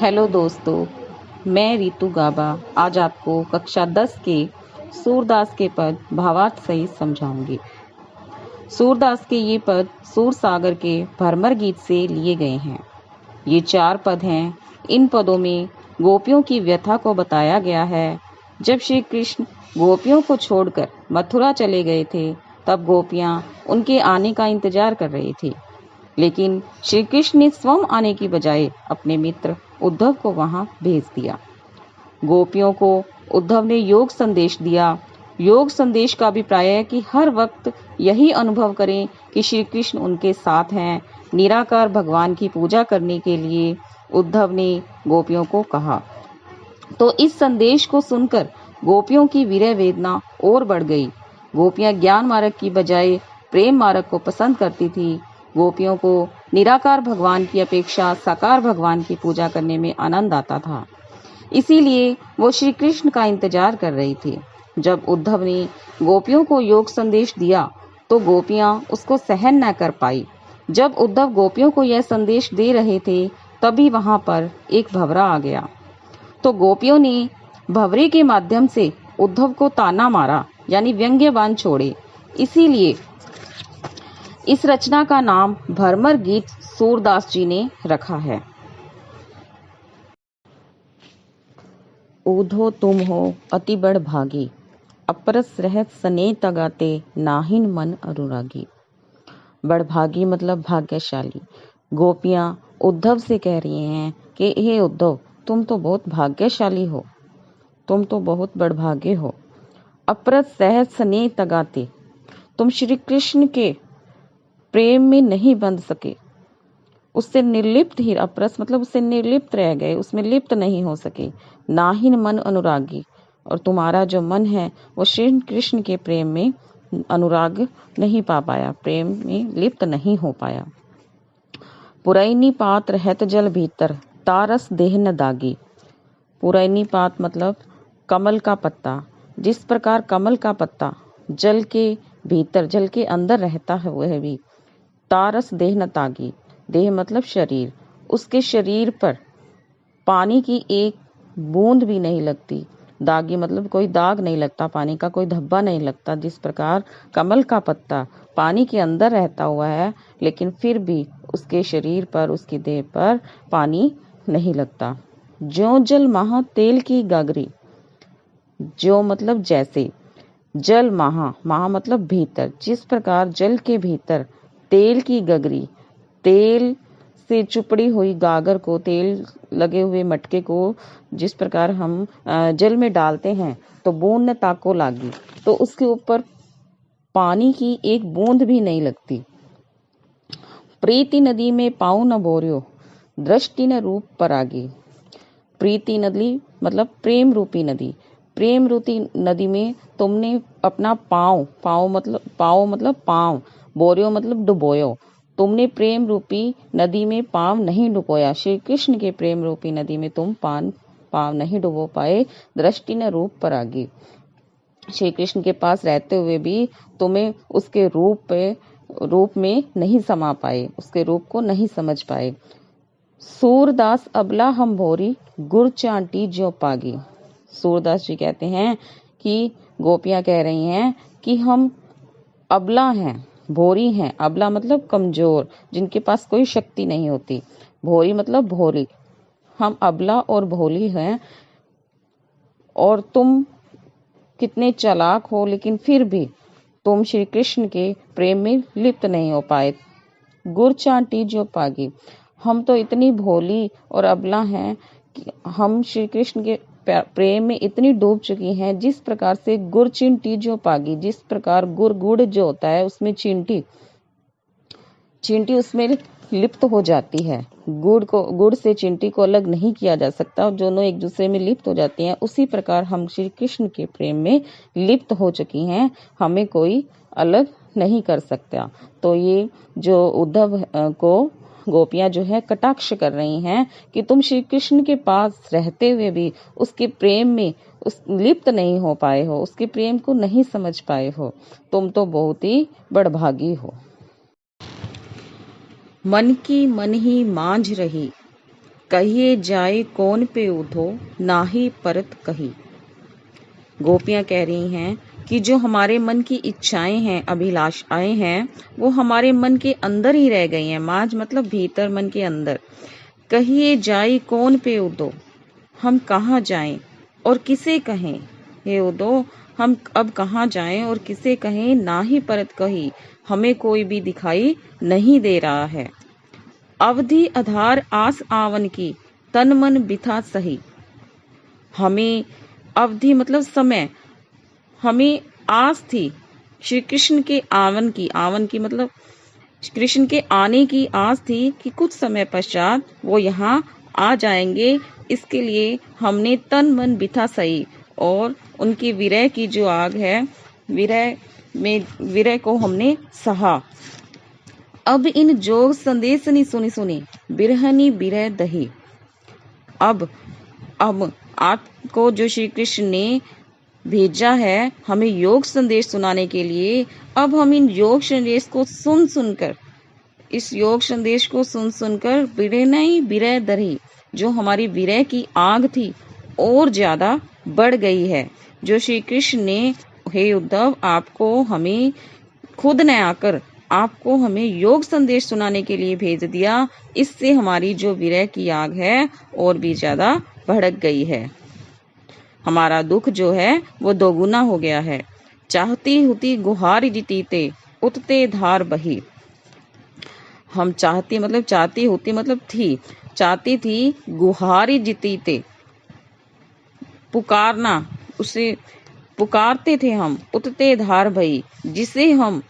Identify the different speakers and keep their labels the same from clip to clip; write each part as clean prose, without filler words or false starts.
Speaker 1: Hello दोस्तों, मैं रितु गाबा आज आपको कक्षा 10 के सूरदास के पद भावार्थ सहित समझाऊंगी। सूरदास के ये पद सूरसागर के भरमर गीत से लिए गए हैं। ये 4 पद हैं। इन पदों में गोपियों की व्यथा को बताया गया है। जब श्री कृष्ण गोपियों को छोड़कर मथुरा चले गए थे, तब गोपियां उनके आने का इंतजार कर रही थी। लेकिन श्री कृष्ण ने स्वयं आने की बजाय अपने मित्र उद्धव को वहां भेज दिया। गोपियों को उद्धव ने योग संदेश दिया। योग संदेश का अभिप्राय है कि हर वक्त यही अनुभव करें कि श्री कृष्ण उनके साथ हैं। निराकार भगवान की पूजा करने के लिए उद्धव ने गोपियों को कहा। तो इस संदेश को सुनकर गोपियों की विरह वेदना और बढ़ गई। गोपियां ज्ञान मार्ग की बजाय प्रेम मार्ग को पसंद करती थी। गोपियों को निराकार भगवान की अपेक्षा साकार भगवान की पूजा करने में आनंद आता था। इसीलिए वो श्री कृष्ण का इंतजार कर रही थी। जब उद्धव ने गोपियों को योग संदेश दिया तो गोपियां उसको सहन न कर पाई। जब उद्धव गोपियों को यह संदेश दे रहे थे, तभी वहां पर एक भंवरा आ गया। तो गोपियों ने भंवरे के माध्यम से उद्धव को ताना मारा, यानी व्यंग्य बाण छोड़े। इसीलिए इस रचना का नाम भरमर गीत सूरदास जी ने रखा है। ऊधो तुम हो अति बड़ भागी, अपरस रहत सने तगाते, नाहिन मन अनुरागी। बड़भागी मतलब भाग्यशाली। गोपियां उद्धव से कह रही हैं कि हे उद्धव, तुम तो बहुत भाग्यशाली हो, तुम तो बहुत बड़भागे हो। अपरस सहज स्नेह तगाते, तुम श्री कृष्ण के प्रेम में नहीं बंध सके, उससे निर्लिप्त ही, अपरस मतलब उससे निर्लिप्त रह गए, उसमें लिप्त नहीं हो सके। नाहिन मन अनुरागी, और तुम्हारा जो मन है वो श्री कृष्ण के प्रेम में अनुराग नहीं पा पाया, प्रेम में लिप्त नहीं हो पाया। पुरैनी पात रहत जल भीतर, तारस देह न दागी। पुरैनी पात मतलब कमल का पत्ता। जिस प्रकार कमल का पत्ता जल के भीतर, जल के अंदर रहता है, वह भी तारस देह न तागी, देह मतलब शरीर, उसके शरीर पर पानी की एक बूंद भी नहीं लगती। दागी मतलब कोई दाग नहीं लगता, पानी का कोई धब्बा नहीं लगता। जिस प्रकार कमल का पत्ता पानी के अंदर रहता हुआ है, लेकिन फिर भी उसके शरीर पर, उसकी देह पर पानी नहीं लगता। ज्यों जल महा तेल की गागरी, जो मतलब जैसे, जल महा, महा मतलब भीतर, जिस प्रकार जल के भीतर तेल की गगरी, तेल से चुपड़ी हुई गागर को, तेल लगे हुए मटके को जिस प्रकार हम जल में डालते हैं तो बूंद न ताको लागी, तो उसके ऊपर पानी की एक बूंद भी नहीं लगती। प्रीति नदी में पाँव न बोरियो, दृष्टि न रूप परागी। प्रीति नदी मतलब प्रेम रूपी नदी। प्रेम रूपी नदी में तुमने अपना पाँव, पाँव मतलब पाँव, बोरियो मतलब डुबोयो, तुमने प्रेम रूपी नदी में पाँव नहीं डुबोया। श्री कृष्ण के प्रेम रूपी नदी में तुम पाँव नहीं डुबो पाए। दृष्टि न रूप परागी, श्री कृष्ण के पास रहते हुए भी तुम्हें उसके रूप में नहीं समा पाए, उसके रूप को नहीं समझ पाए। सूरदास अबला हम भोरी, गुर चांटी ज्यों पागी। सूरदास जी कहते हैं कि गोपियां कह रही हैं कि हम अबला हैं, भोरी हैं। अबला मतलब कमजोर, जिनके पास कोई शक्ति नहीं होती। भोरी मतलब भोली, हम अबला और भोली हैं। और तुम कितने चालाक हो, लेकिन फिर भी तुम श्री कृष्ण के प्रेम में लिप्त नहीं हो पाए। गुर चांटी जो पागी, हम तो इतनी भोली और अबला हैं कि हम श्री कृष्ण के प्रेम में इतनी डूब चुकी हैं। जिस प्रकार से गुड़ चिंटी जो पागी, जिस प्रकार गुड़ जो होता है उसमें चींटी उसमें लिप्त हो जाती है। गुड़ से चींटी को अलग नहीं किया जा सकता, दोनों एक दूसरे में लिप्त हो जाती हैं। उसी प्रकार हम श्री कृष्ण के प्रेम में लिप्त हो चुकी हैं, हमें कोई अलग नहीं कर सकता। तो ये जो उद्धव को गोपियां जो है कटाक्ष कर रही हैं कि तुम श्री कृष्ण के पास रहते हुए भी उसके प्रेम में लिप्त नहीं हो पाए हो, उसके प्रेम को नहीं समझ पाए हो, तुम तो बहुत ही बड़भागी हो। मन की मन ही मांझ रही, कहिए जाए कौन पे उधो, नाही परत कही। गोपियां कह रही हैं कि जो हमारे मन की इच्छाएं हैं, अभिलाषाएं हैं, वो हमारे मन के अंदर ही रह गई हैं। माज मतलब भीतर, मन के अंदर। कहिए जाए कौन पे उदो, हम कहाँ जाएं और किसे कहें। हे उदो, हम अब कहाँ जाएं और किसे कहें। ना ही परत कही, हमें कोई भी दिखाई नहीं दे रहा है। अवधि आधार आस आवन की, तन मन बिथा सही। हमें अवधि मतलब समय, हमें आस थी श्री कृष्ण के आवन की मतलब कृष्ण के आने की आस थी कि कुछ समय पश्चात वो यहाँ आ जाएंगे। इसके लिए हमने तन मन बिथा सही, और उनकी विरह की जो आग है, विरह को हमने सहा। अब इन जोग संदेश नहीं सुनी सुनी, बिरहनी बिरह दही। अब आपको जो श्री कृष्ण ने भेजा है हमें योग संदेश सुनाने के लिए, अब हम इन योग संदेश को सुन सुनकर, इस योग संदेश को सुन सुनकर बिरहनी बिरह दही, जो हमारी विरह की आग थी और ज्यादा बढ़ गई है। जो श्री कृष्ण ने, हे उद्धव, आपको हमें खुद न आकर आपको हमें योग संदेश सुनाने के लिए भेज दिया, इससे हमारी जो विरह की आग है और भी ज्यादा भड़क गई है। हमारा दुख जो है वो दोगुना हो गया है। चाहती हुती गुहार जीतीते, उतते धार बही। हम चाहती होती मतलब थी, चाहती थी गुहारी जीतीते, पुकारना, उसे पुकारते थे हम। उतते धार भई, जिसे हम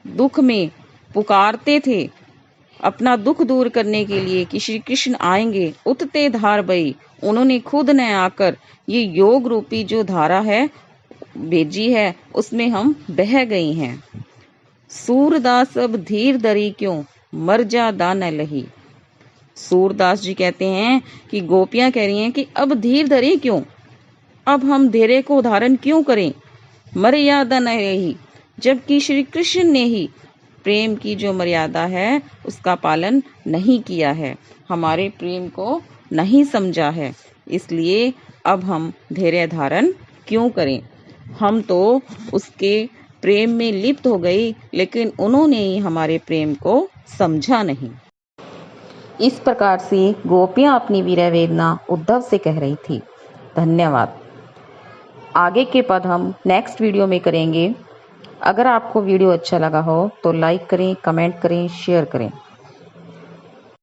Speaker 1: दुख में पुकारते थे अपना दुख दूर करने के लिए कि श्री कृष्ण आएंगे। उतते धार बही, उन्होंने खुद न आकर ये योग रूपी जो धारा है भेजी है, उसमें हम बह गई हैं। सूरदास अब धीर धरी क्यों, मर जा दान लही। सूरदास जी कहते हैं कि गोपियां कह रही हैं कि अब धीर धरी क्यों, अब हम धैर्य को धारण क्यों करें। मर्यादा न रही, जबकि श्री कृष्ण ने ही प्रेम की जो मर्यादा है उसका पालन नहीं किया है, हमारे प्रेम को नहीं समझा है, इसलिए अब हम धैर्य धारण क्यों करें। हम तो उसके प्रेम में लिप्त हो गई, लेकिन उन्होंने ही हमारे प्रेम को समझा नहीं। इस प्रकार से गोपियां अपनी विरह वेदना उद्धव से कह रही थी। धन्यवाद। आगे के पद हम नेक्स्ट वीडियो में करेंगे। अगर आपको वीडियो अच्छा लगा हो तो लाइक करें, कमेंट करें, शेयर करें।